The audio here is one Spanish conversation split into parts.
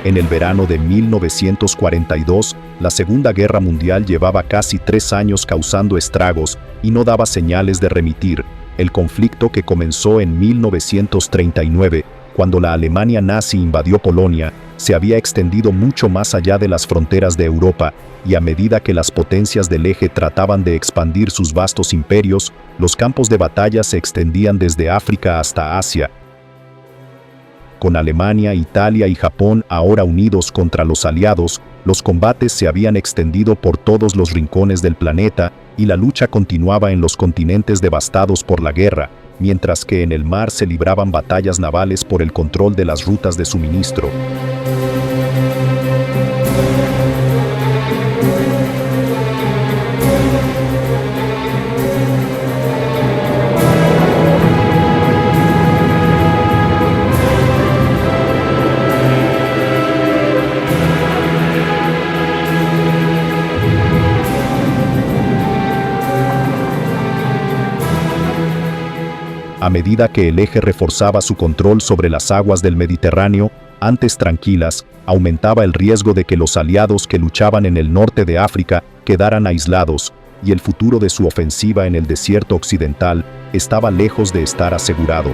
En el verano de 1942, la Segunda Guerra Mundial llevaba casi 3 años causando estragos y no daba señales de remitir. El conflicto, que comenzó en 1939, cuando la Alemania nazi invadió Polonia, se había extendido mucho más allá de las fronteras de Europa, y a medida que las potencias del eje trataban de expandir sus vastos imperios, los campos de batalla se extendían desde África hasta Asia. Con Alemania, Italia y Japón ahora unidos contra los aliados, los combates se habían extendido por todos los rincones del planeta y la lucha continuaba en los continentes devastados por la guerra, mientras que en el mar se libraban batallas navales por el control de las rutas de suministro. A medida que el eje reforzaba su control sobre las aguas del Mediterráneo, antes tranquilas, aumentaba el riesgo de que los aliados que luchaban en el norte de África quedaran aislados, y el futuro de su ofensiva en el desierto occidental estaba lejos de estar asegurado.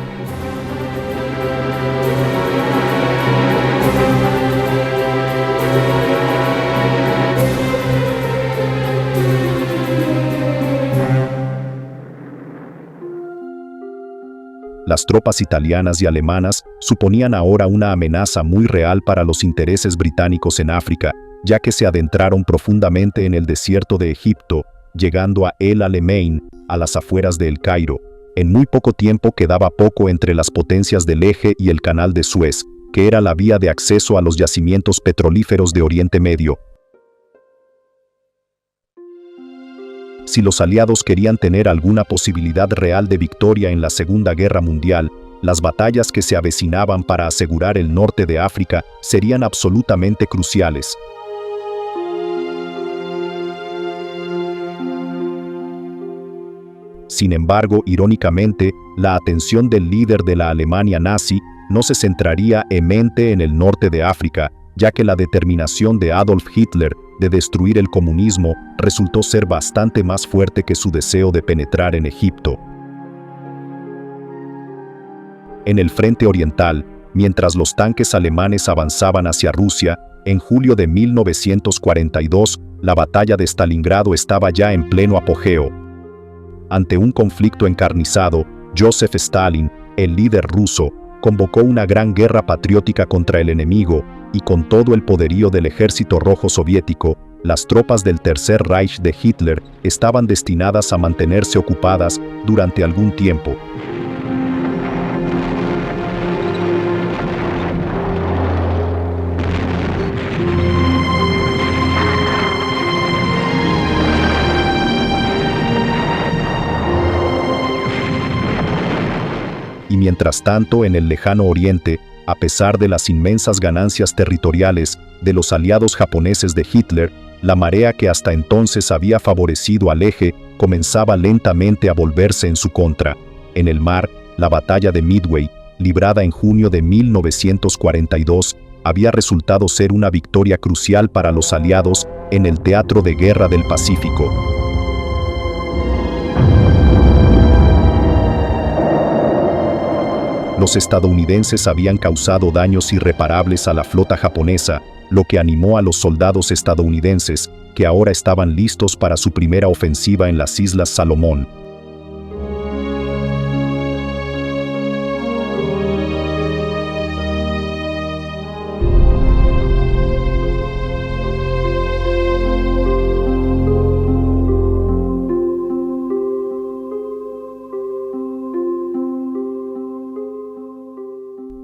Las tropas italianas y alemanas suponían ahora una amenaza muy real para los intereses británicos en África, ya que se adentraron profundamente en el desierto de Egipto, llegando a El Alamein, a las afueras de El Cairo. En muy poco tiempo quedaba poco entre las potencias del eje y el canal de Suez, que era la vía de acceso a los yacimientos petrolíferos de Oriente Medio. Si los aliados querían tener alguna posibilidad real de victoria en la Segunda Guerra Mundial, las batallas que se avecinaban para asegurar el norte de África serían absolutamente cruciales. Sin embargo, irónicamente, la atención del líder de la Alemania nazi no se centraría en el norte de África, ya que la determinación de Adolf Hitler de destruir el comunismo resultó ser bastante más fuerte que su deseo de penetrar en Egipto. En el frente oriental, mientras los tanques alemanes avanzaban hacia Rusia, en julio de 1942, la batalla de Stalingrado estaba ya en pleno apogeo. Ante un conflicto encarnizado, Joseph Stalin, el líder ruso, convocó una gran guerra patriótica contra el enemigo, y con todo el poderío del Ejército Rojo Soviético, las tropas del Tercer Reich de Hitler estaban destinadas a mantenerse ocupadas durante algún tiempo. Y mientras tanto, en el lejano Oriente, a pesar de las inmensas ganancias territoriales de los aliados japoneses de Hitler, la marea que hasta entonces había favorecido al eje comenzaba lentamente a volverse en su contra. En el mar, la batalla de Midway, librada en junio de 1942, había resultado ser una victoria crucial para los aliados en el teatro de guerra del Pacífico. Los estadounidenses habían causado daños irreparables a la flota japonesa, lo que animó a los soldados estadounidenses, que ahora estaban listos para su primera ofensiva en las Islas Salomón.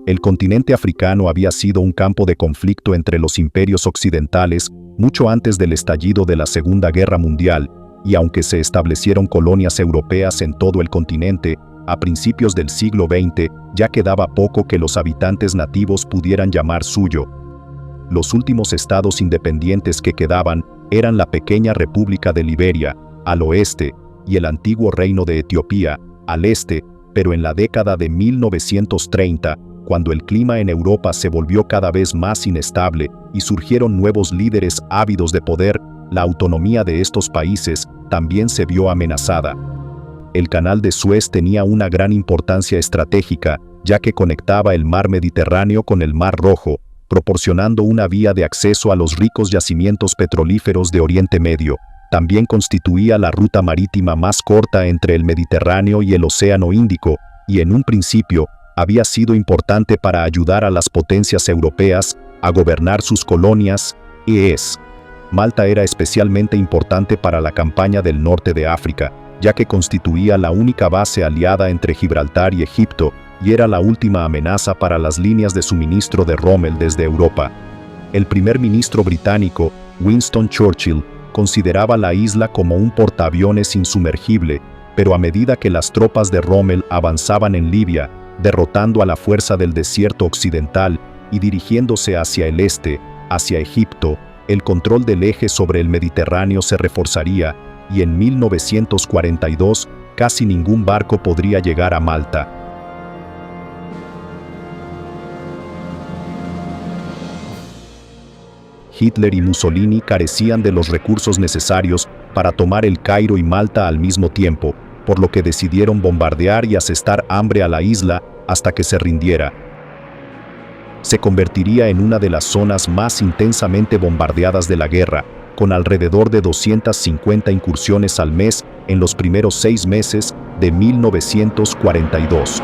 El continente africano había sido un campo de conflicto entre los imperios occidentales mucho antes del estallido de la Segunda Guerra Mundial, y aunque se establecieron colonias europeas en todo el continente, a principios del siglo XX ya quedaba poco que los habitantes nativos pudieran llamar suyo. Los últimos estados independientes que quedaban eran la pequeña República de Liberia, al oeste, y el antiguo Reino de Etiopía, al este, pero en la década de 1930, cuando el clima en Europa se volvió cada vez más inestable y surgieron nuevos líderes ávidos de poder, la autonomía de estos países también se vio amenazada. El Canal de Suez tenía una gran importancia estratégica, ya que conectaba el mar Mediterráneo con el Mar Rojo, proporcionando una vía de acceso a los ricos yacimientos petrolíferos de Oriente Medio. También constituía la ruta marítima más corta entre el Mediterráneo y el Océano Índico, y en un principio había sido importante para ayudar a las potencias europeas a gobernar sus colonias. Malta era especialmente importante para la campaña del norte de África, ya que constituía la única base aliada entre Gibraltar y Egipto, y era la última amenaza para las líneas de suministro de Rommel desde Europa. El primer ministro británico, Winston Churchill, consideraba la isla como un portaaviones insumergible, pero a medida que las tropas de Rommel avanzaban en Libia, derrotando a la fuerza del desierto occidental y dirigiéndose hacia el este, hacia Egipto, el control del eje sobre el Mediterráneo se reforzaría, y en 1942 casi ningún barco podría llegar a Malta. Hitler y Mussolini carecían de los recursos necesarios para tomar el Cairo y Malta al mismo tiempo, por lo que decidieron bombardear y asestar hambre a la isla hasta que se rindiera. Se convertiría en una de las zonas más intensamente bombardeadas de la guerra, con alrededor de 250 incursiones al mes en los primeros 6 meses de 1942.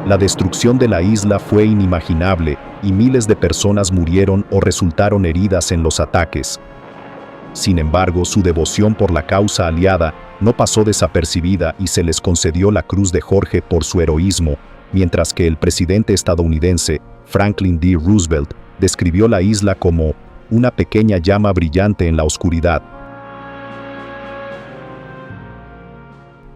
La destrucción de la isla fue inimaginable y miles de personas murieron o resultaron heridas en los ataques. Sin embargo, su devoción por la causa aliada no pasó desapercibida y se les concedió la Cruz de Jorge por su heroísmo, mientras que el presidente estadounidense, Franklin D. Roosevelt, describió la isla como una pequeña llama brillante en la oscuridad.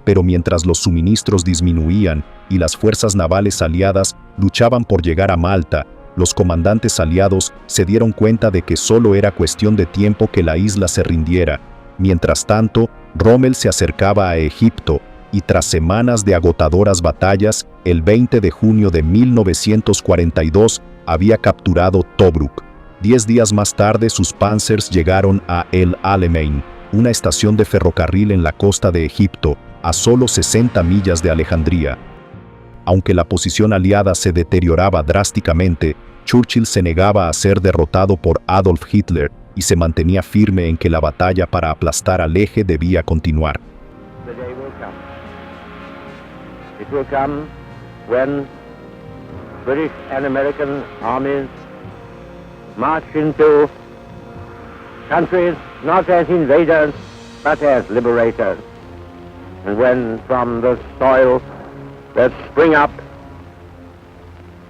Pero mientras los suministros disminuían y las fuerzas navales aliadas luchaban por llegar a Malta, los comandantes aliados se dieron cuenta de que solo era cuestión de tiempo que la isla se rindiera. Mientras tanto, Rommel se acercaba a Egipto y tras semanas de agotadoras batallas, el 20 de junio de 1942 había capturado Tobruk. 10 días más tarde sus panzers llegaron a El Alamein, una estación de ferrocarril en la costa de Egipto, a solo 60 millas de Alejandría. Aunque la posición aliada se deterioraba drásticamente, Churchill se negaba a ser derrotado por Adolf Hitler y se mantenía firme en que la batalla para aplastar al eje debía continuar. The day will come. It will come when British and American armies march into countries not as invaders but as liberators. And when from the soil that spring up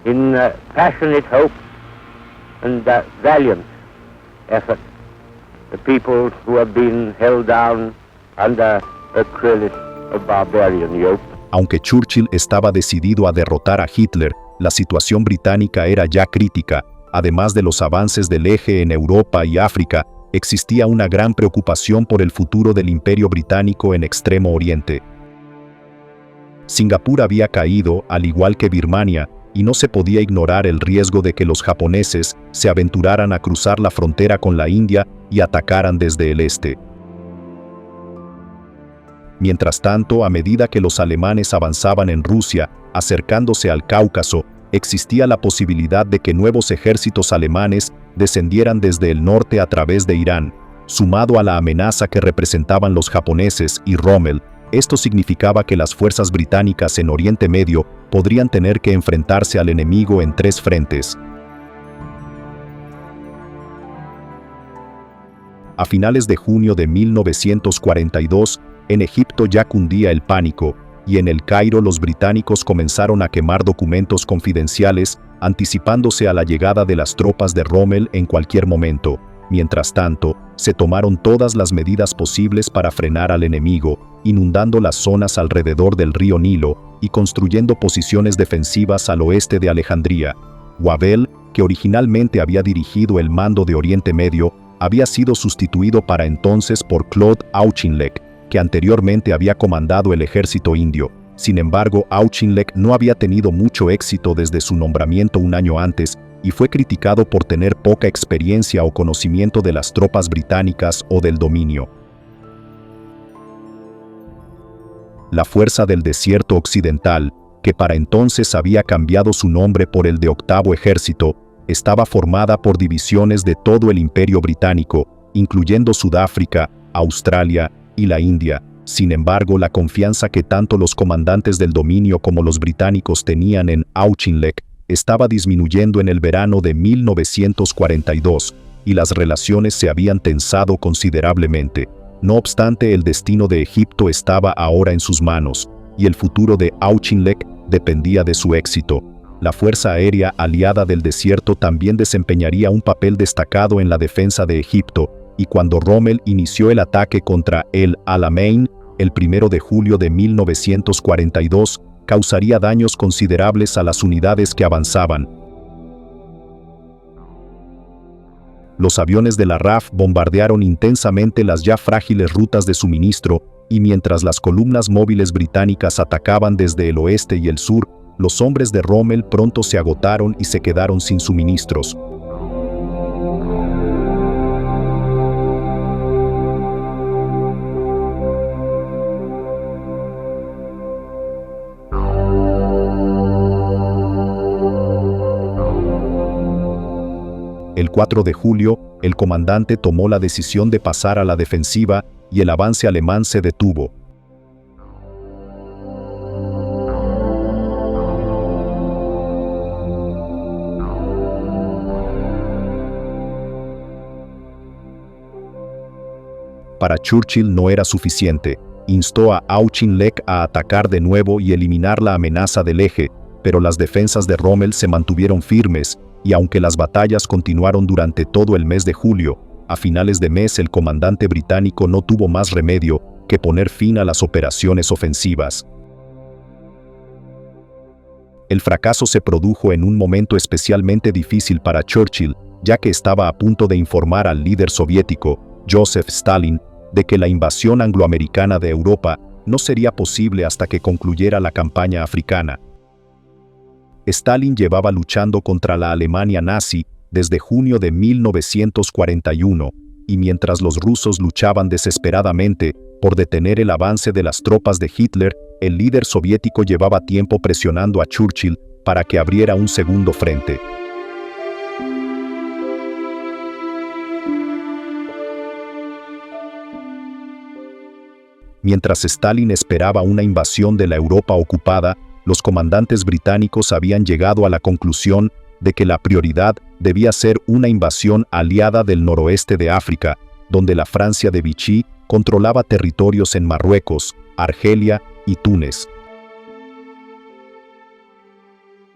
in passionate hope and valiant effort, the peoples who have been held down under a cruelest of barbarian yoke. Aunque Churchill estaba decidido a derrotar a Hitler, la situación británica era ya crítica. Además de los avances del eje en Europa y África, existía una gran preocupación por el futuro del Imperio Británico en Extremo Oriente. Singapur había caído, al igual que Birmania, y no se podía ignorar el riesgo de que los japoneses se aventuraran a cruzar la frontera con la India y atacaran desde el este. Mientras tanto, a medida que los alemanes avanzaban en Rusia, acercándose al Cáucaso, existía la posibilidad de que nuevos ejércitos alemanes descendieran desde el norte a través de Irán. Sumado a la amenaza que representaban los japoneses y Rommel, esto significaba que las fuerzas británicas en Oriente Medio podrían tener que enfrentarse al enemigo en 3 frentes. A finales de junio de 1942, en Egipto ya cundía el pánico, y en el Cairo los británicos comenzaron a quemar documentos confidenciales, anticipándose a la llegada de las tropas de Rommel en cualquier momento. Mientras tanto, se tomaron todas las medidas posibles para frenar al enemigo, inundando las zonas alrededor del río Nilo y construyendo posiciones defensivas al oeste de Alejandría. Wavell, que originalmente había dirigido el mando de Oriente Medio, había sido sustituido para entonces por Claude Auchinleck, que anteriormente había comandado el ejército indio. Sin embargo, Auchinleck no había tenido mucho éxito desde su nombramiento un año antes y fue criticado por tener poca experiencia o conocimiento de las tropas británicas o del dominio. La Fuerza del Desierto Occidental, que para entonces había cambiado su nombre por el de Octavo Ejército, estaba formada por divisiones de todo el Imperio Británico, incluyendo Sudáfrica, Australia y la India. Sin embargo, la confianza que tanto los comandantes del dominio como los británicos tenían en Auchinleck estaba disminuyendo en el verano de 1942, y las relaciones se habían tensado considerablemente. No obstante, el destino de Egipto estaba ahora en sus manos, y el futuro de Auchinleck dependía de su éxito. La Fuerza Aérea Aliada del Desierto también desempeñaría un papel destacado en la defensa de Egipto, y cuando Rommel inició el ataque contra el Alamein, el 1 de julio de 1942, causaría daños considerables a las unidades que avanzaban. Los aviones de la RAF bombardearon intensamente las ya frágiles rutas de suministro, y mientras las columnas móviles británicas atacaban desde el oeste y el sur, los hombres de Rommel pronto se agotaron y se quedaron sin suministros. El 4 de julio, el comandante tomó la decisión de pasar a la defensiva y el avance alemán se detuvo. Para Churchill no era suficiente. Instó a Auchinleck a atacar de nuevo y eliminar la amenaza del eje, pero las defensas de Rommel se mantuvieron firmes, y aunque las batallas continuaron durante todo el mes de julio, a finales de mes el comandante británico no tuvo más remedio que poner fin a las operaciones ofensivas. El fracaso se produjo en un momento especialmente difícil para Churchill, ya que estaba a punto de informar al líder soviético, Joseph Stalin, de que la invasión angloamericana de Europa no sería posible hasta que concluyera la campaña africana. Stalin llevaba luchando contra la Alemania nazi desde junio de 1941, y mientras los rusos luchaban desesperadamente por detener el avance de las tropas de Hitler, el líder soviético llevaba tiempo presionando a Churchill para que abriera un segundo frente. Mientras Stalin esperaba una invasión de la Europa ocupada, los comandantes británicos habían llegado a la conclusión de que la prioridad debía ser una invasión aliada del noroeste de África, donde la Francia de Vichy controlaba territorios en Marruecos, Argelia y Túnez.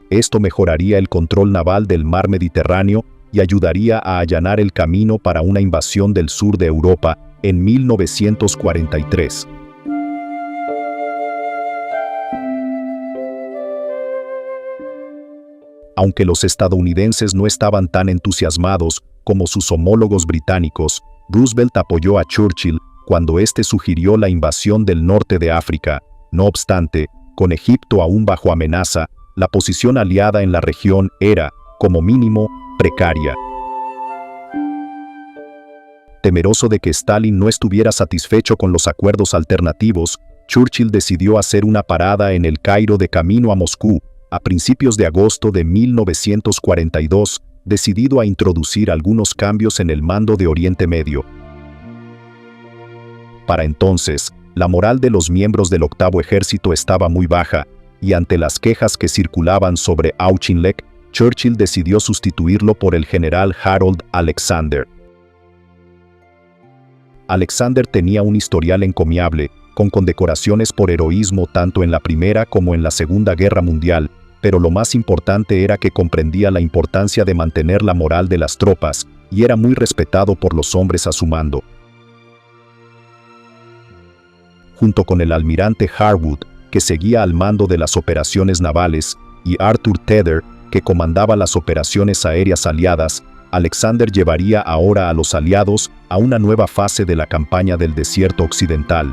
Esto mejoraría el control naval del mar Mediterráneo y ayudaría a allanar el camino para una invasión del sur de Europa en 1943. Aunque los estadounidenses no estaban tan entusiasmados como sus homólogos británicos, Roosevelt apoyó a Churchill cuando éste sugirió la invasión del norte de África. No obstante, con Egipto aún bajo amenaza, la posición aliada en la región era, como mínimo, precaria. Temeroso de que Stalin no estuviera satisfecho con los acuerdos alternativos, Churchill decidió hacer una parada en el Cairo de camino a Moscú, a principios de agosto de 1942, decidido a introducir algunos cambios en el mando de Oriente Medio. Para entonces, la moral de los miembros del Octavo Ejército estaba muy baja, y ante las quejas que circulaban sobre Auchinleck, Churchill decidió sustituirlo por el general Harold Alexander. Alexander tenía un historial encomiable, con condecoraciones por heroísmo tanto en la Primera como en la Segunda Guerra Mundial, pero lo más importante era que comprendía la importancia de mantener la moral de las tropas, y era muy respetado por los hombres a su mando. Junto con el almirante Harwood, que seguía al mando de las operaciones navales, y Arthur Tedder, que que comandaba las operaciones aéreas aliadas, Alexander llevaría ahora a los aliados a una nueva fase de la campaña del desierto occidental.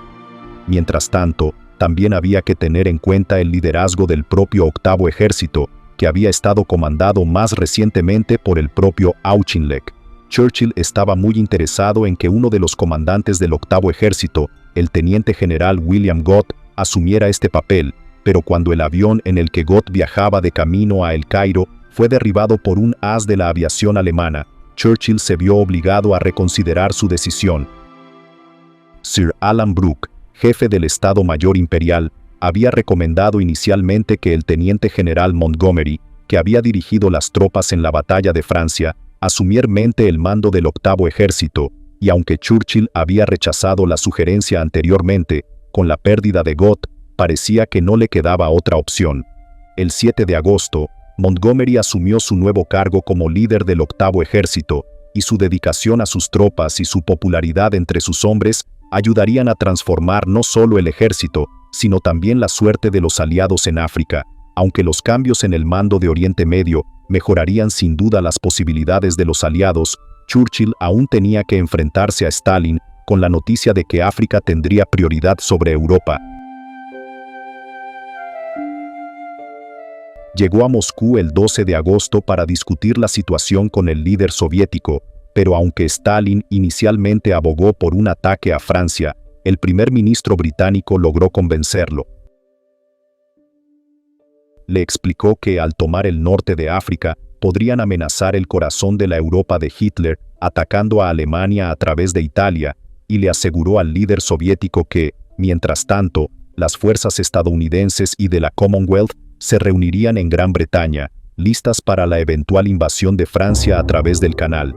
Mientras tanto, también había que tener en cuenta el liderazgo del propio octavo ejército, que había estado comandado más recientemente por el propio Auchinleck. Churchill estaba muy interesado en que uno de los comandantes del octavo ejército, el teniente general William Gott, asumiera este papel, pero cuando el avión en el que Gott viajaba de camino a El Cairo fue derribado por un as de la aviación alemana, Churchill se vio obligado a reconsiderar su decisión. Sir Alan Brooke, jefe del Estado Mayor Imperial, había recomendado inicialmente que el teniente general Montgomery, que había dirigido las tropas en la batalla de Francia, asumiera el mando del octavo ejército, y aunque Churchill había rechazado la sugerencia anteriormente, con la pérdida de Gott, parecía que no le quedaba otra opción. El 7 de agosto, Montgomery asumió su nuevo cargo como líder del octavo ejército, y su dedicación a sus tropas y su popularidad entre sus hombres ayudarían a transformar no solo el ejército, sino también la suerte de los aliados en África, aunque los cambios en el mando de Oriente Medio mejorarían sin duda las posibilidades de los aliados. Churchill aún tenía que enfrentarse a Stalin con la noticia de que África tendría prioridad sobre Europa. Llegó a Moscú el 12 de agosto para discutir la situación con el líder soviético, pero aunque Stalin inicialmente abogó por un ataque a Francia, el primer ministro británico logró convencerlo. Le explicó que al tomar el norte de África, podrían amenazar el corazón de la Europa de Hitler, atacando a Alemania a través de Italia, y le aseguró al líder soviético que, mientras tanto, las fuerzas estadounidenses y de la Commonwealth se reunirían en Gran Bretaña, listas para la eventual invasión de Francia a través del canal.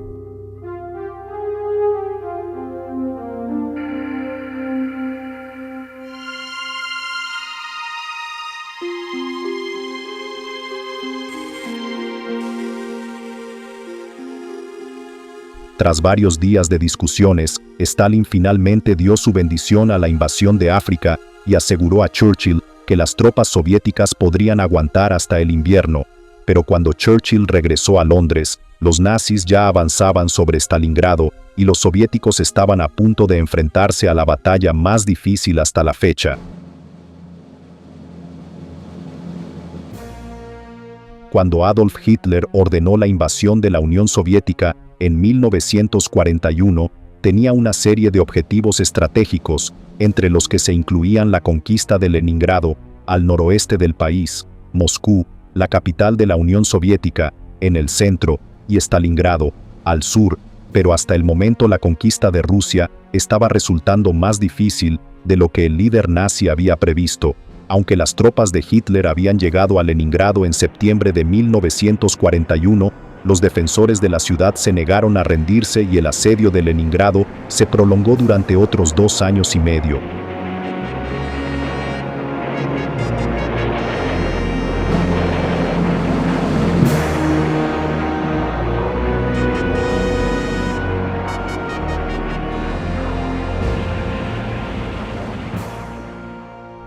Tras varios días de discusiones, Stalin finalmente dio su bendición a la invasión de África y aseguró a Churchill que las tropas soviéticas podrían aguantar hasta el invierno, pero cuando Churchill regresó a Londres, los nazis ya avanzaban sobre Stalingrado y los soviéticos estaban a punto de enfrentarse a la batalla más difícil hasta la fecha. Cuando Adolf Hitler ordenó la invasión de la Unión Soviética en 1941, tenía una serie de objetivos estratégicos, entre los que se incluían la conquista de Leningrado, al noroeste del país, Moscú, la capital de la Unión Soviética, en el centro, y Stalingrado, al sur, pero hasta el momento la conquista de Rusia estaba resultando más difícil de lo que el líder nazi había previsto. Aunque las tropas de Hitler habían llegado a Leningrado en septiembre de 1941, los defensores de la ciudad se negaron a rendirse y el asedio de Leningrado se prolongó durante otros 2 años y medio.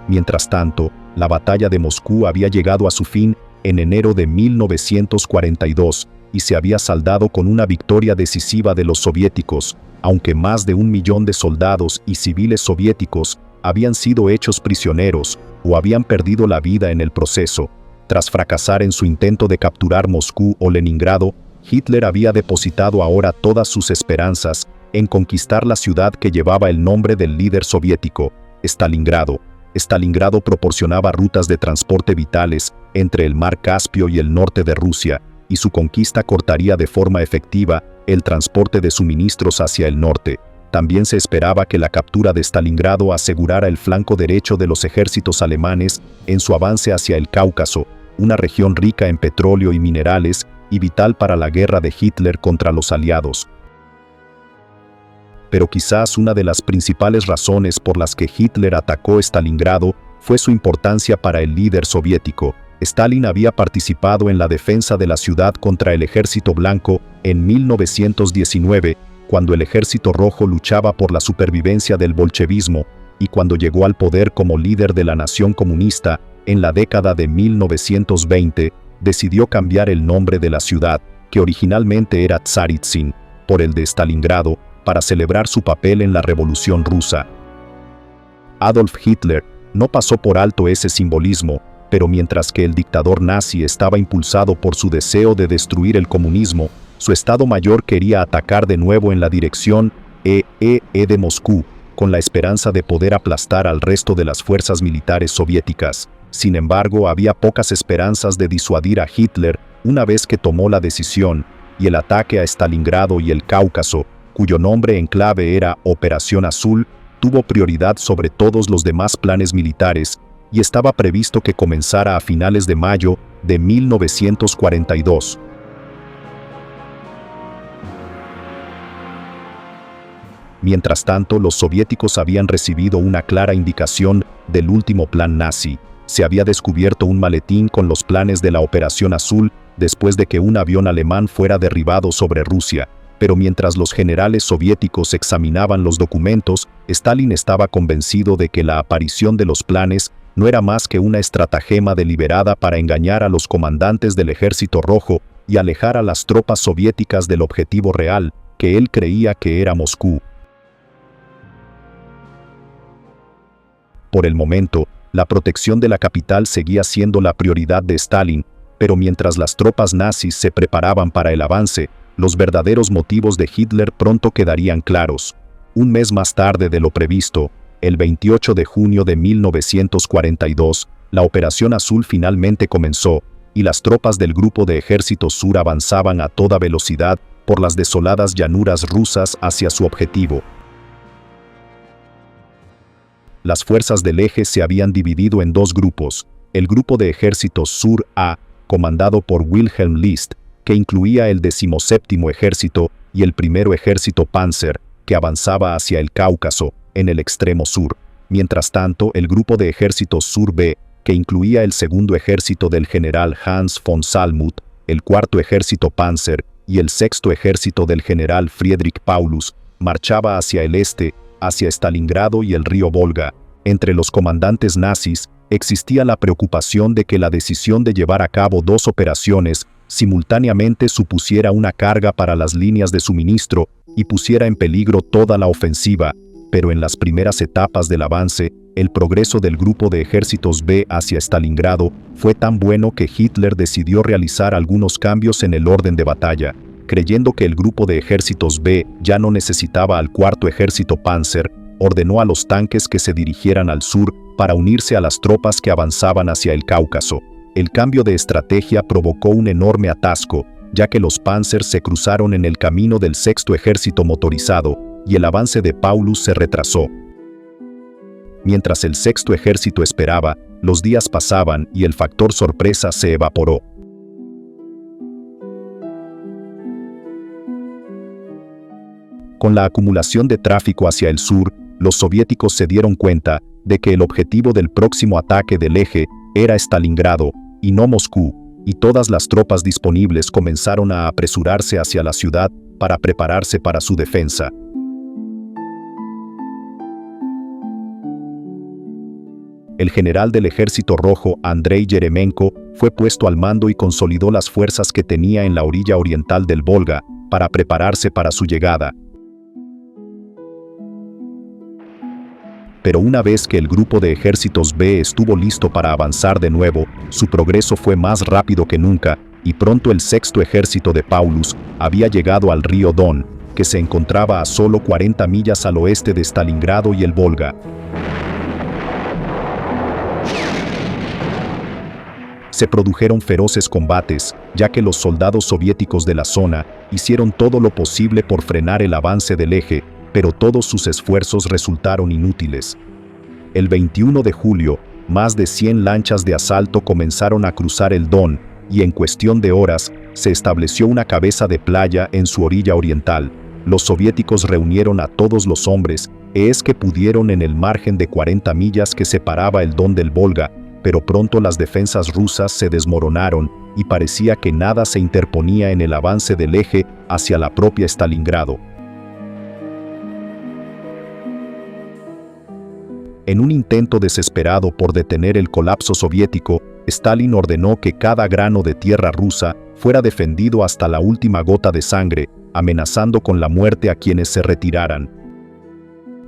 Mientras tanto, la batalla de Moscú había llegado a su fin en enero de 1942 y se había saldado con una victoria decisiva de los soviéticos, aunque más de 1 millón de soldados y civiles soviéticos habían sido hechos prisioneros o habían perdido la vida en el proceso. Tras fracasar en su intento de capturar Moscú o Leningrado, Hitler había depositado ahora todas sus esperanzas en conquistar la ciudad que llevaba el nombre del líder soviético, Stalingrado. Stalingrado proporcionaba rutas de transporte vitales entre el mar Caspio y el norte de Rusia, y su conquista cortaría de forma efectiva el transporte de suministros hacia el norte. También se esperaba que la captura de Stalingrado asegurara el flanco derecho de los ejércitos alemanes en su avance hacia el Cáucaso, una región rica en petróleo y minerales y vital para la guerra de Hitler contra los aliados. Pero quizás una de las principales razones por las que Hitler atacó Stalingrado fue su importancia para el líder soviético. Stalin había participado en la defensa de la ciudad contra el Ejército Blanco en 1919, cuando el Ejército Rojo luchaba por la supervivencia del bolchevismo, y cuando llegó al poder como líder de la nación comunista en la década de 1920, decidió cambiar el nombre de la ciudad, que originalmente era Tsaritsyn, por el de Stalingrado, para celebrar su papel en la Revolución Rusa. Adolf Hitler no pasó por alto ese simbolismo, pero mientras que el dictador nazi estaba impulsado por su deseo de destruir el comunismo, su Estado Mayor quería atacar de nuevo en la dirección de Moscú, con la esperanza de poder aplastar al resto de las fuerzas militares soviéticas. Sin embargo, había pocas esperanzas de disuadir a Hitler una vez que tomó la decisión, y el ataque a Stalingrado y el Cáucaso, cuyo nombre en clave era Operación Azul, tuvo prioridad sobre todos los demás planes militares, y estaba previsto que comenzara a finales de mayo de 1942. Mientras tanto, los soviéticos habían recibido una clara indicación del último plan nazi. Se había descubierto un maletín con los planes de la Operación Azul después de que un avión alemán fuera derribado sobre Rusia. Pero mientras los generales soviéticos examinaban los documentos, Stalin estaba convencido de que la aparición de los planes no era más que una estratagema deliberada para engañar a los comandantes del Ejército Rojo y alejar a las tropas soviéticas del objetivo real, que él creía que era Moscú. Por el momento, la protección de la capital seguía siendo la prioridad de Stalin, pero mientras las tropas nazis se preparaban para el avance, los verdaderos motivos de Hitler pronto quedarían claros. Un mes más tarde de lo previsto, el 28 de junio de 1942, la Operación Azul finalmente comenzó, y las tropas del Grupo de Ejército Sur avanzaban a toda velocidad por las desoladas llanuras rusas hacia su objetivo. Las fuerzas del eje se habían dividido en dos grupos: el Grupo de Ejércitos Sur A, comandado por Wilhelm List, que incluía el 17º Ejército, y el 1er Ejército Panzer, que avanzaba hacia el Cáucaso, en el extremo sur. Mientras tanto, el Grupo de Ejércitos Sur B, que incluía el 2º Ejército del general Hans von Salmuth, el 4º Ejército Panzer y el 6º Ejército del general Friedrich Paulus, marchaba hacia el este, hacia Stalingrado y el río Volga. Entre los comandantes nazis existía la preocupación de que la decisión de llevar a cabo dos operaciones simultáneamente supusiera una carga para las líneas de suministro y pusiera en peligro toda la ofensiva, pero en las primeras etapas del avance, el progreso del Grupo de Ejércitos B hacia Stalingrado fue tan bueno que Hitler decidió realizar algunos cambios en el orden de batalla. Creyendo que el Grupo de Ejércitos B ya no necesitaba al 4º Ejército Panzer, ordenó a los tanques que se dirigieran al sur para unirse a las tropas que avanzaban hacia el Cáucaso. El cambio de estrategia provocó un enorme atasco, ya que los Panzers se cruzaron en el camino del 6º Ejército motorizado, y el avance de Paulus se retrasó. Mientras el 6º Ejército esperaba, los días pasaban y el factor sorpresa se evaporó. Con la acumulación de tráfico hacia el sur, los soviéticos se dieron cuenta de que el objetivo del próximo ataque del eje era Stalingrado, y no Moscú, y todas las tropas disponibles comenzaron a apresurarse hacia la ciudad para prepararse para su defensa. El general del Ejército Rojo, Andrei Yeremenko, fue puesto al mando y consolidó las fuerzas que tenía en la orilla oriental del Volga para prepararse para su llegada. Pero una vez que el Grupo de Ejércitos B estuvo listo para avanzar de nuevo, su progreso fue más rápido que nunca, y pronto el 6º Ejército de Paulus había llegado al río Don, que se encontraba a solo 40 millas al oeste de Stalingrado y el Volga. Se produjeron feroces combates, ya que los soldados soviéticos de la zona hicieron todo lo posible por frenar el avance del eje, pero todos sus esfuerzos resultaron inútiles. El 21 de julio, más de 100 lanchas de asalto comenzaron a cruzar el Don, y en cuestión de horas, se estableció una cabeza de playa en su orilla oriental. Los soviéticos reunieron a todos los hombres que pudieron en el margen de 40 millas que separaba el Don del Volga, pero pronto las defensas rusas se desmoronaron y parecía que nada se interponía en el avance del eje hacia la propia Stalingrado. En un intento desesperado por detener el colapso soviético, Stalin ordenó que cada grano de tierra rusa fuera defendido hasta la última gota de sangre, amenazando con la muerte a quienes se retiraran.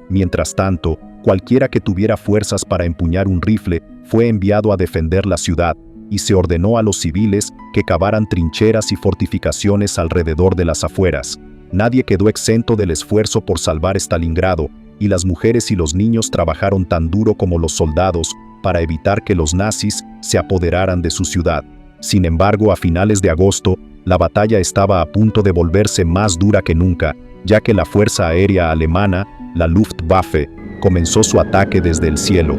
Mientras tanto, cualquiera que tuviera fuerzas para empuñar un rifle fue enviado a defender la ciudad, y se ordenó a los civiles que cavaran trincheras y fortificaciones alrededor de las afueras. Nadie quedó exento del esfuerzo por salvar Stalingrado, y las mujeres y los niños trabajaron tan duro como los soldados para evitar que los nazis se apoderaran de su ciudad. Sin embargo, a finales de agosto, la batalla estaba a punto de volverse más dura que nunca, ya que la Fuerza Aérea Alemana, la Luftwaffe, comenzó su ataque desde el cielo.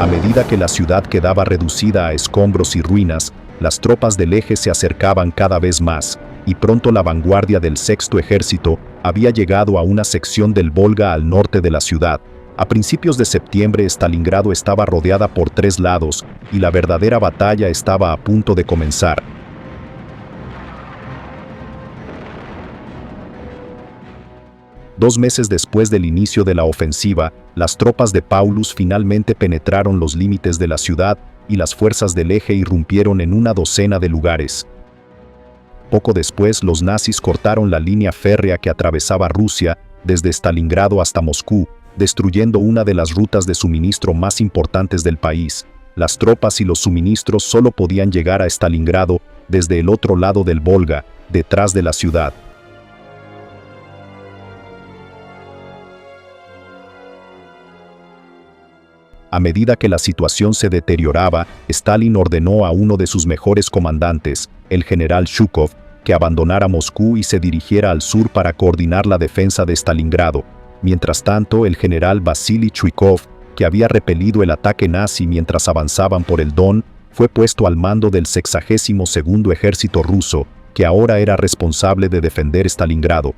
A medida que la ciudad quedaba reducida a escombros y ruinas, las tropas del eje se acercaban cada vez más, y pronto la vanguardia del Sexto Ejército había llegado a una sección del Volga al norte de la ciudad. A principios de septiembre, Stalingrado estaba rodeada por 3 lados, y la verdadera batalla estaba a punto de comenzar. Dos meses después del inicio de la ofensiva, las tropas de Paulus finalmente penetraron los límites de la ciudad y las fuerzas del eje irrumpieron en una docena de lugares. Poco después, los nazis cortaron la línea férrea que atravesaba Rusia desde Stalingrado hasta Moscú, destruyendo una de las rutas de suministro más importantes del país. Las tropas y los suministros solo podían llegar a Stalingrado desde el otro lado del Volga, detrás de la ciudad. A medida que la situación se deterioraba, Stalin ordenó a uno de sus mejores comandantes, el general Zhukov, que abandonara Moscú y se dirigiera al sur para coordinar la defensa de Stalingrado. Mientras tanto, el general Vasily Chuikov, que había repelido el ataque nazi mientras avanzaban por el Don, fue puesto al mando del 62º Ejército ruso, que ahora era responsable de defender Stalingrado.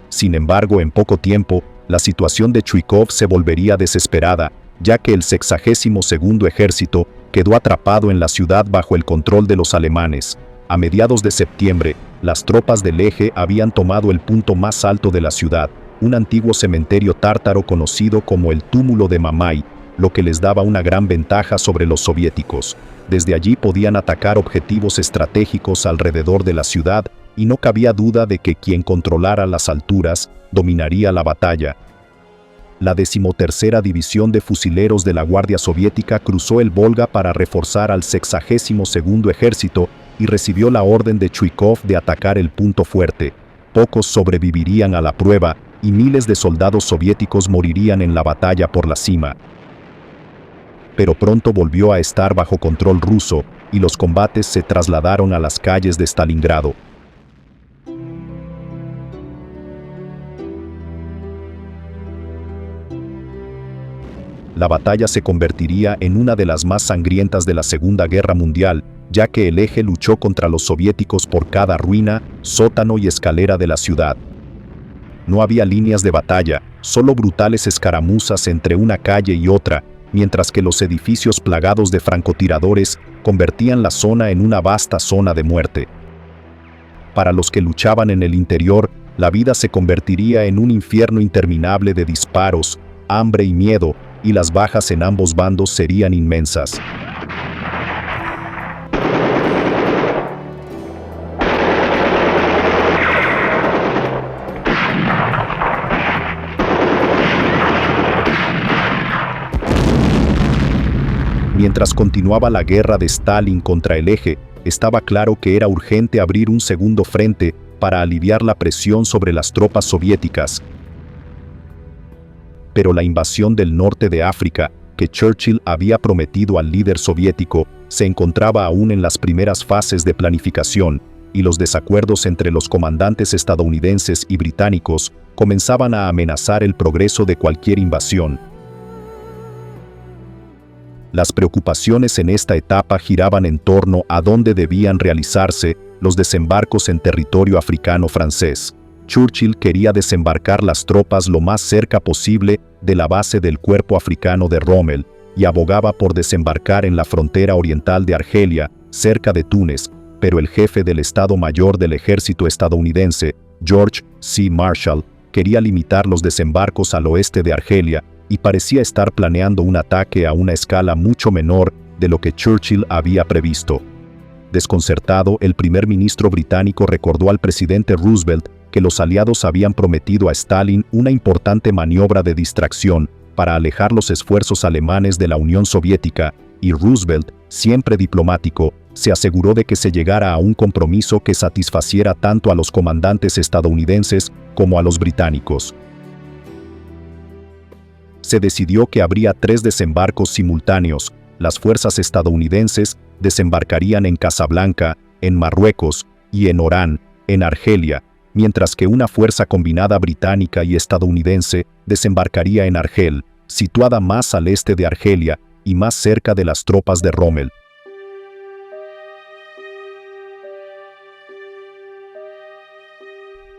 Sin embargo, en poco tiempo, la situación de Chuikov se volvería desesperada, ya que el 62º Ejército quedó atrapado en la ciudad bajo el control de los alemanes. A mediados de septiembre, las tropas del eje habían tomado el punto más alto de la ciudad, un antiguo cementerio tártaro conocido como el Túmulo de Mamay, lo que les daba una gran ventaja sobre los soviéticos. Desde allí podían atacar objetivos estratégicos alrededor de la ciudad, y no cabía duda de que quien controlara las alturas dominaría la batalla. La 13ª División de Fusileros de la Guardia Soviética cruzó el Volga para reforzar al 62º Ejército y recibió la orden de Chuikov de atacar el punto fuerte. Pocos sobrevivirían a la prueba y miles de soldados soviéticos morirían en la batalla por la cima. Pero pronto volvió a estar bajo control ruso y los combates se trasladaron a las calles de Stalingrado. La batalla se convertiría en una de las más sangrientas de la Segunda Guerra Mundial, ya que el eje luchó contra los soviéticos por cada ruina, sótano y escalera de la ciudad. No había líneas de batalla, solo brutales escaramuzas entre una calle y otra, mientras que los edificios plagados de francotiradores convertían la zona en una vasta zona de muerte. Para los que luchaban en el interior, la vida se convertiría en un infierno interminable de disparos, hambre y miedo, y las bajas en ambos bandos serían inmensas. Mientras continuaba la guerra de Stalin contra el eje, estaba claro que era urgente abrir un segundo frente para aliviar la presión sobre las tropas soviéticas. Pero la invasión del norte de África, que Churchill había prometido al líder soviético, se encontraba aún en las primeras fases de planificación, y los desacuerdos entre los comandantes estadounidenses y británicos comenzaban a amenazar el progreso de cualquier invasión. Las preocupaciones en esta etapa giraban en torno a dónde debían realizarse los desembarcos en territorio africano francés. Churchill quería desembarcar las tropas lo más cerca posible de la base del cuerpo africano de Rommel y abogaba por desembarcar en la frontera oriental de Argelia, cerca de Túnez, pero el jefe del Estado Mayor del ejército estadounidense, George C. Marshall, quería limitar los desembarcos al oeste de Argelia y parecía estar planeando un ataque a una escala mucho menor de lo que Churchill había previsto. Desconcertado, el primer ministro británico recordó al presidente Roosevelt que los aliados habían prometido a Stalin una importante maniobra de distracción para alejar los esfuerzos alemanes de la Unión Soviética, y Roosevelt, siempre diplomático, se aseguró de que se llegara a un compromiso que satisfaciera tanto a los comandantes estadounidenses como a los británicos. Se decidió que habría 3 desembarcos simultáneos. Las fuerzas estadounidenses desembarcarían en Casablanca, en Marruecos, y en Orán, en Argelia, mientras que una fuerza combinada británica y estadounidense desembarcaría en Argel, situada más al este de Argelia y más cerca de las tropas de Rommel.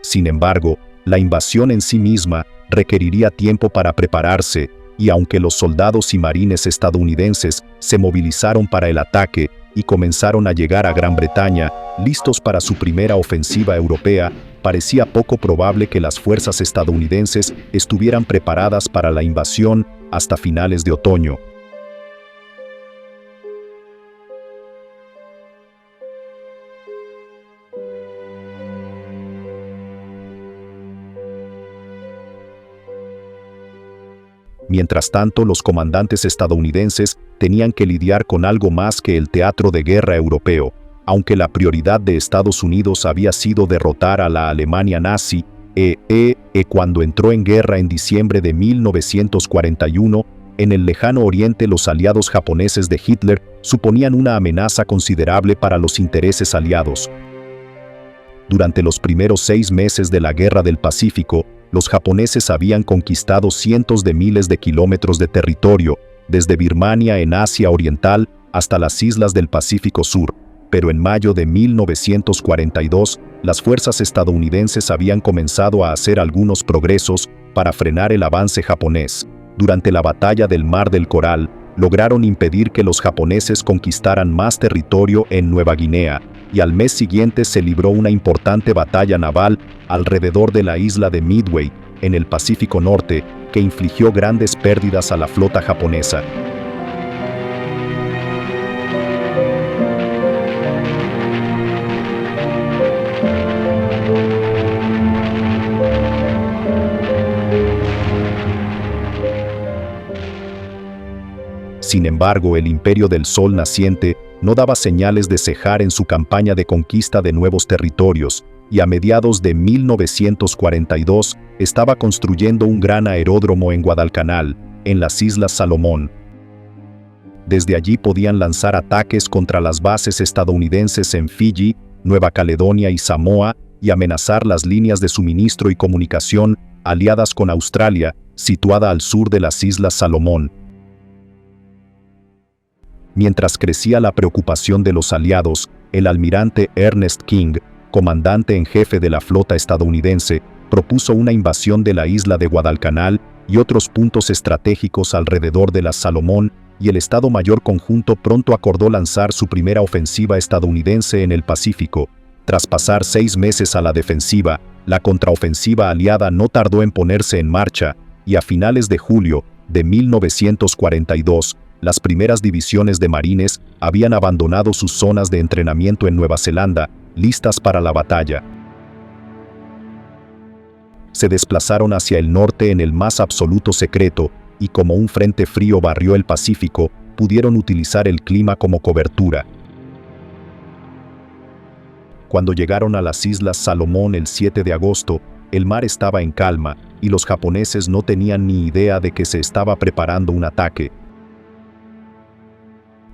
Sin embargo, la invasión en sí misma requeriría tiempo para prepararse, y aunque los soldados y marines estadounidenses se movilizaron para el ataque y comenzaron a llegar a Gran Bretaña, listos para su primera ofensiva europea, parecía poco probable que las fuerzas estadounidenses estuvieran preparadas para la invasión hasta finales de otoño. Mientras tanto, los comandantes estadounidenses tenían que lidiar con algo más que el teatro de guerra europeo. Aunque la prioridad de Estados Unidos había sido derrotar a la Alemania nazi, cuando entró en guerra en diciembre de 1941, en el lejano oriente los aliados japoneses de Hitler suponían una amenaza considerable para los intereses aliados. Durante los primeros 6 meses de la Guerra del Pacífico, los japoneses habían conquistado cientos de miles de kilómetros de territorio, desde Birmania en Asia Oriental hasta las islas del Pacífico Sur. Pero en mayo de 1942, las fuerzas estadounidenses habían comenzado a hacer algunos progresos para frenar el avance japonés. Durante la batalla del Mar del Coral, lograron impedir que los japoneses conquistaran más territorio en Nueva Guinea, y al mes siguiente se libró una importante batalla naval alrededor de la isla de Midway, en el Pacífico Norte, que infligió grandes pérdidas a la flota japonesa. Sin embargo, el Imperio del Sol naciente no daba señales de cejar en su campaña de conquista de nuevos territorios, y a mediados de 1942 estaba construyendo un gran aeródromo en Guadalcanal, en las Islas Salomón. Desde allí podían lanzar ataques contra las bases estadounidenses en Fiji, Nueva Caledonia y Samoa, y amenazar las líneas de suministro y comunicación aliadas con Australia, situada al sur de las Islas Salomón. Mientras crecía la preocupación de los aliados, el almirante Ernest King, comandante en jefe de la flota estadounidense, propuso una invasión de la isla de Guadalcanal y otros puntos estratégicos alrededor de las Salomón, y el Estado Mayor Conjunto pronto acordó lanzar su primera ofensiva estadounidense en el Pacífico. Tras pasar 6 meses a la defensiva, la contraofensiva aliada no tardó en ponerse en marcha, y a finales de julio de 1942, las primeras divisiones de marines habían abandonado sus zonas de entrenamiento en Nueva Zelanda, listas para la batalla. Se desplazaron hacia el norte en el más absoluto secreto, y como un frente frío barrió el Pacífico, pudieron utilizar el clima como cobertura. Cuando llegaron a las Islas Salomón el 7 de agosto, el mar estaba en calma, y los japoneses no tenían ni idea de que se estaba preparando un ataque.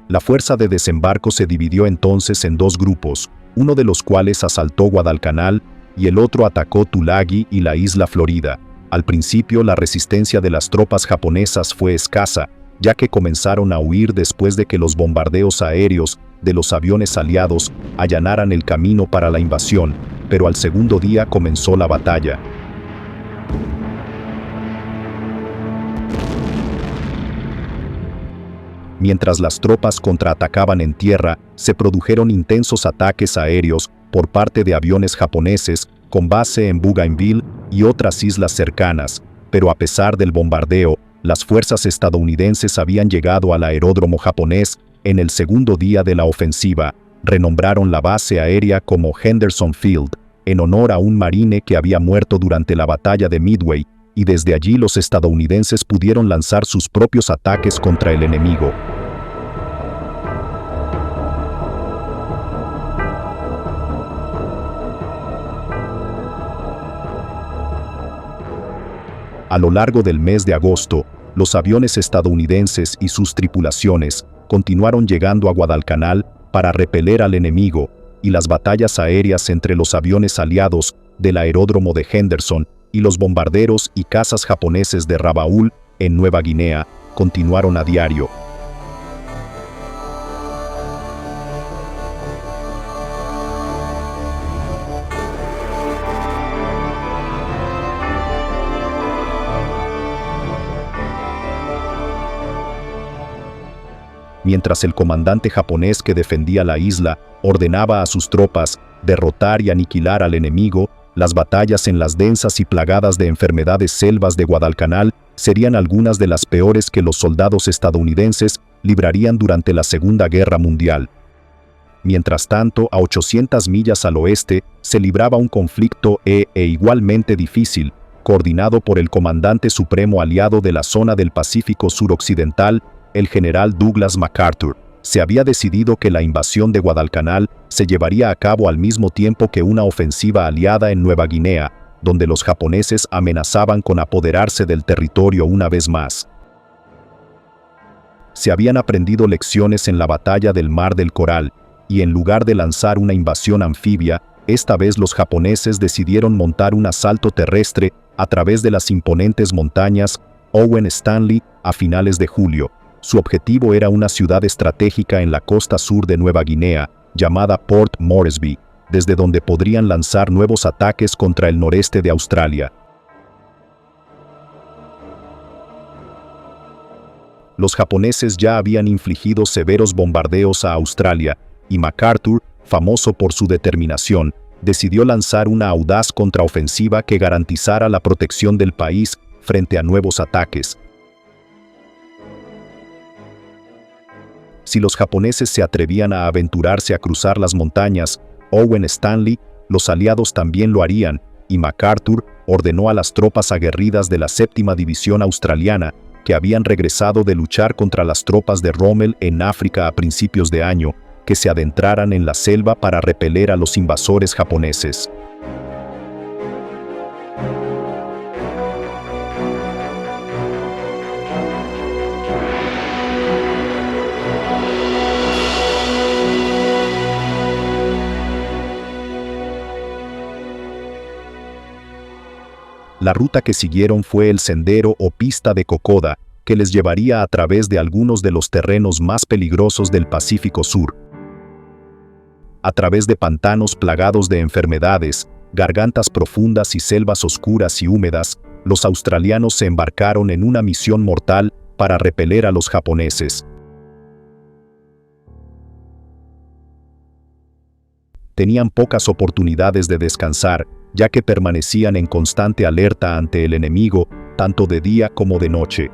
La fuerza de desembarco se dividió entonces en 2 grupos, uno de los cuales asaltó Guadalcanal y el otro atacó Tulagi y la isla Florida. Al principio la resistencia de las tropas japonesas fue escasa, ya que comenzaron a huir después de que los bombardeos aéreos de los aviones aliados allanaran el camino para la invasión, pero al segundo día comenzó la batalla. Mientras las tropas contraatacaban en tierra, se produjeron intensos ataques aéreos por parte de aviones japoneses con base en Bougainville y otras islas cercanas, pero a pesar del bombardeo, las fuerzas estadounidenses habían llegado al aeródromo japonés en el segundo día de la ofensiva. Renombraron la base aérea como Henderson Field, en honor a un marine que había muerto durante la batalla de Midway, y desde allí los estadounidenses pudieron lanzar sus propios ataques contra el enemigo. A lo largo del mes de agosto, los aviones estadounidenses y sus tripulaciones continuaron llegando a Guadalcanal para repeler al enemigo, y las batallas aéreas entre los aviones aliados del aeródromo de Henderson y los bombarderos y cazas japoneses de Rabaul, en Nueva Guinea, continuaron a diario. Mientras el comandante japonés que defendía la isla ordenaba a sus tropas derrotar y aniquilar al enemigo, las batallas en las densas y plagadas de enfermedades selvas de Guadalcanal serían algunas de las peores que los soldados estadounidenses librarían durante la Segunda Guerra Mundial. Mientras tanto, a 800 millas al oeste, se libraba un conflicto igualmente difícil, coordinado por el comandante supremo aliado de la zona del Pacífico suroccidental, el general Douglas MacArthur. Se había decidido que la invasión de Guadalcanal se llevaría a cabo al mismo tiempo que una ofensiva aliada en Nueva Guinea, donde los japoneses amenazaban con apoderarse del territorio una vez más. Se habían aprendido lecciones en la batalla del Mar del Coral, y en lugar de lanzar una invasión anfibia, esta vez los japoneses decidieron montar un asalto terrestre a través de las imponentes montañas Owen Stanley a finales de julio. Su objetivo era una ciudad estratégica en la costa sur de Nueva Guinea, llamada Port Moresby, desde donde podrían lanzar nuevos ataques contra el noreste de Australia. Los japoneses ya habían infligido severos bombardeos a Australia, y MacArthur, famoso por su determinación, decidió lanzar una audaz contraofensiva que garantizara la protección del país frente a nuevos ataques. Si los japoneses se atrevían a aventurarse a cruzar las montañas Owen Stanley, los aliados también lo harían, y MacArthur ordenó a las tropas aguerridas de la 7ª División Australiana, que habían regresado de luchar contra las tropas de Rommel en África a principios de año, que se adentraran en la selva para repeler a los invasores japoneses. La ruta que siguieron fue el sendero o pista de Kokoda, que les llevaría a través de algunos de los terrenos más peligrosos del Pacífico Sur. A través de pantanos plagados de enfermedades, gargantas profundas y selvas oscuras y húmedas, los australianos se embarcaron en una misión mortal para repeler a los japoneses. Tenían pocas oportunidades de descansar, ya que permanecían en constante alerta ante el enemigo, tanto de día como de noche.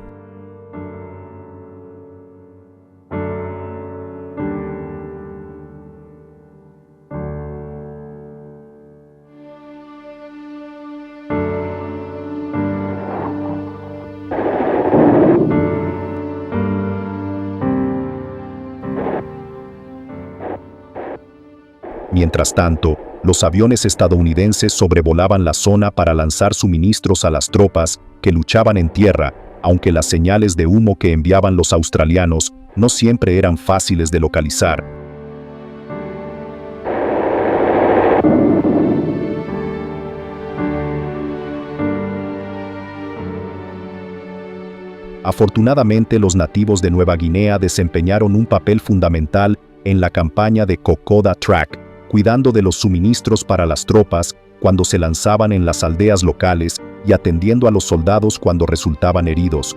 Mientras tanto, los aviones estadounidenses sobrevolaban la zona para lanzar suministros a las tropas que luchaban en tierra, aunque las señales de humo que enviaban los australianos no siempre eran fáciles de localizar. Afortunadamente, los nativos de Nueva Guinea desempeñaron un papel fundamental en la campaña de Kokoda Track, cuidando de los suministros para las tropas cuando se lanzaban en las aldeas locales y atendiendo a los soldados cuando resultaban heridos.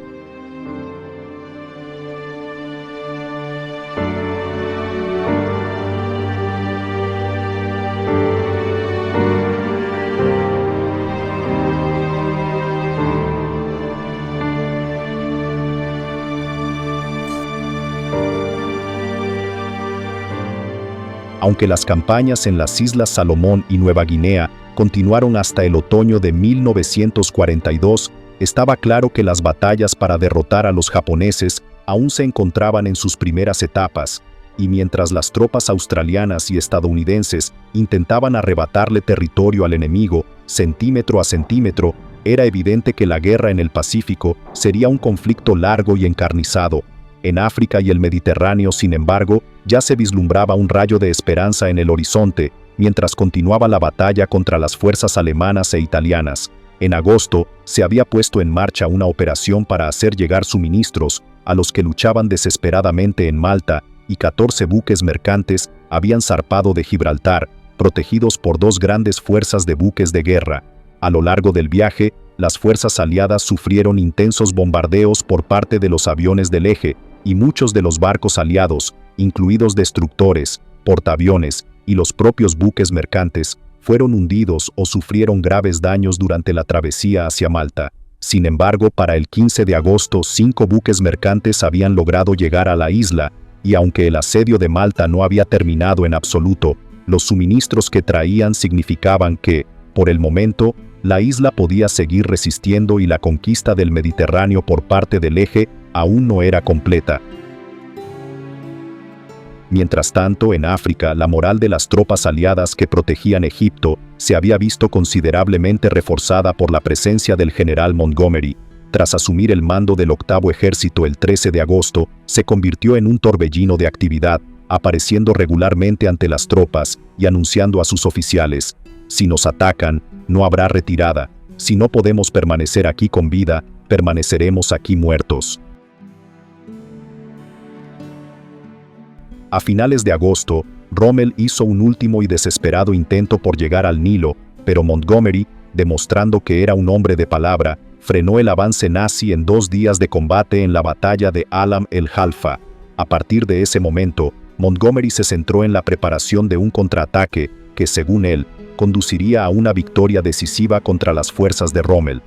Aunque las campañas en las Islas Salomón y Nueva Guinea continuaron hasta el otoño de 1942, estaba claro que las batallas para derrotar a los japoneses aún se encontraban en sus primeras etapas, y mientras las tropas australianas y estadounidenses intentaban arrebatarle territorio al enemigo, centímetro a centímetro, era evidente que la guerra en el Pacífico sería un conflicto largo y encarnizado. En África y el Mediterráneo, sin embargo, ya se vislumbraba un rayo de esperanza en el horizonte, mientras continuaba la batalla contra las fuerzas alemanas e italianas. En agosto, se había puesto en marcha una operación para hacer llegar suministros a los que luchaban desesperadamente en Malta, y 14 buques mercantes habían zarpado de Gibraltar, protegidos por 2 grandes fuerzas de buques de guerra. A lo largo del viaje, las fuerzas aliadas sufrieron intensos bombardeos por parte de los aviones del eje, y muchos de los barcos aliados, incluidos destructores, portaaviones y los propios buques mercantes, fueron hundidos o sufrieron graves daños durante la travesía hacia Malta. Sin embargo, para el 15 de agosto, 5 buques mercantes habían logrado llegar a la isla, y aunque el asedio de Malta no había terminado en absoluto, los suministros que traían significaban que, por el momento, la isla podía seguir resistiendo y la conquista del Mediterráneo por parte del eje aún no era completa. Mientras tanto, en África, la moral de las tropas aliadas que protegían Egipto se había visto considerablemente reforzada por la presencia del general Montgomery. Tras asumir el mando del 8º Ejército el 13 de agosto, se convirtió en un torbellino de actividad, apareciendo regularmente ante las tropas y anunciando a sus oficiales: si nos atacan, no habrá retirada. Si no podemos permanecer aquí con vida, permaneceremos aquí muertos. A finales de agosto, Rommel hizo un último y desesperado intento por llegar al Nilo, pero Montgomery, demostrando que era un hombre de palabra, frenó el avance nazi en 2 días de combate en la batalla de Alam el Halfa. A partir de ese momento, Montgomery se centró en la preparación de un contraataque que, según él, conduciría a una victoria decisiva contra las fuerzas de Rommel.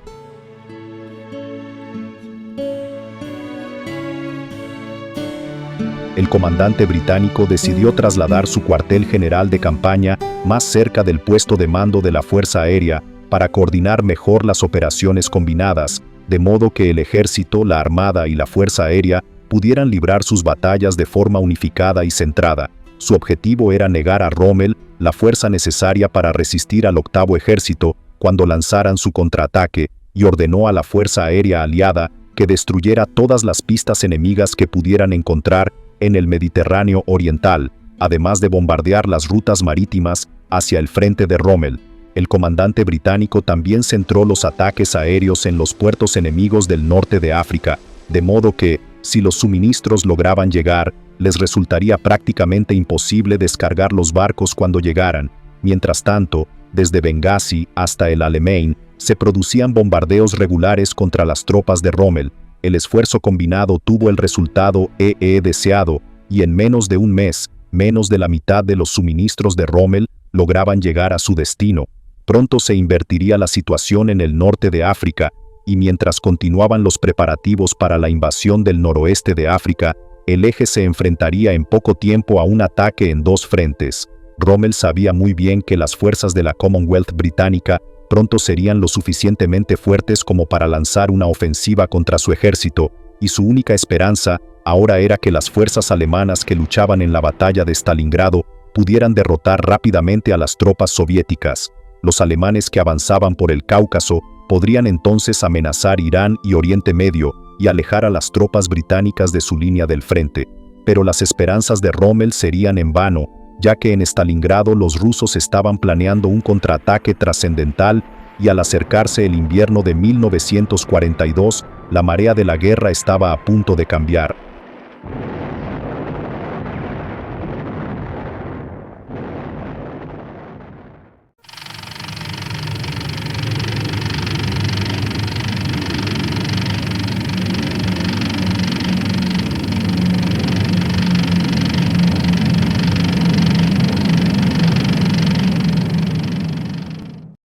El comandante británico decidió trasladar su cuartel general de campaña más cerca del puesto de mando de la Fuerza Aérea para coordinar mejor las operaciones combinadas, de modo que el ejército, la armada y la Fuerza Aérea pudieran librar sus batallas de forma unificada y centrada. Su objetivo era negar a Rommel la fuerza necesaria para resistir al 8º Ejército cuando lanzaran su contraataque, y ordenó a la Fuerza Aérea aliada que destruyera todas las pistas enemigas que pudieran encontrar en el Mediterráneo Oriental, además de bombardear las rutas marítimas hacia el frente de Rommel. El comandante británico también centró los ataques aéreos en los puertos enemigos del norte de África, de modo que, si los suministros lograban llegar, les resultaría prácticamente imposible descargar los barcos cuando llegaran. Mientras tanto, desde Benghazi hasta el Alamein, se producían bombardeos regulares contra las tropas de Rommel. El esfuerzo combinado tuvo el resultado deseado, y en menos de un mes, menos de la mitad de los suministros de Rommel lograban llegar a su destino. Pronto se invertiría la situación en el norte de África, y mientras continuaban los preparativos para la invasión del noroeste de África, el eje se enfrentaría en poco tiempo a un ataque en 2 frentes. Rommel sabía muy bien que las fuerzas de la Commonwealth británica pronto serían lo suficientemente fuertes como para lanzar una ofensiva contra su ejército, y su única esperanza ahora era que las fuerzas alemanas que luchaban en la batalla de Stalingrado pudieran derrotar rápidamente a las tropas soviéticas. Los alemanes que avanzaban por el Cáucaso podrían entonces amenazar Irán y Oriente Medio y alejar a las tropas británicas de su línea del frente. Pero las esperanzas de Rommel serían en vano, ya que en Stalingrado los rusos estaban planeando un contraataque trascendental y al acercarse el invierno de 1942, la marea de la guerra estaba a punto de cambiar.